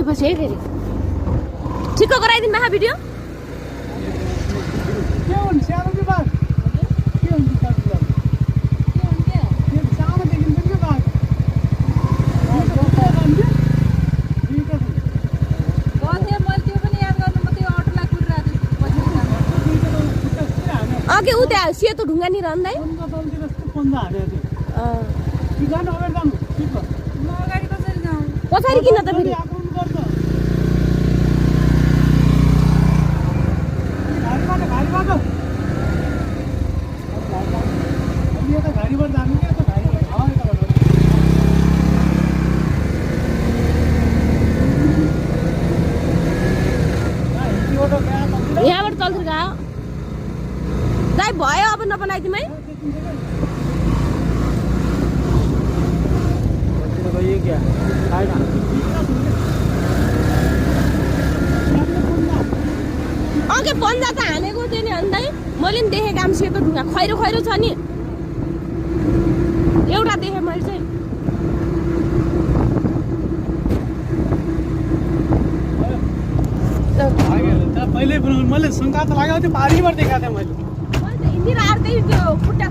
पछि है फेरि ठिक्क गराइदिनु भए भिडियो के हुन्छ सानो विभाग के हुन्छ सानो देखिन्छ के बाघ अघि उ त्यहाँ सेतो ढुङ्गा नि रहँदै पछाडि किन त फेरि यहाँबाट चल्थ्यो गयो दाइ भयो अब नबनाइदिउँ है अघि पन्जा त हानेको थियो नि अन्त मैले पनि देखेँ काम सेतो ढुङ्गा खैरो खैरो छ नि एउटा देखेँ मैले चाहिँ पहिले मैले शङ्का त लगाएको थियो पारीबाट देखाएको थिएँ मैले हिँडेर आर्दै त्यो खुट्टा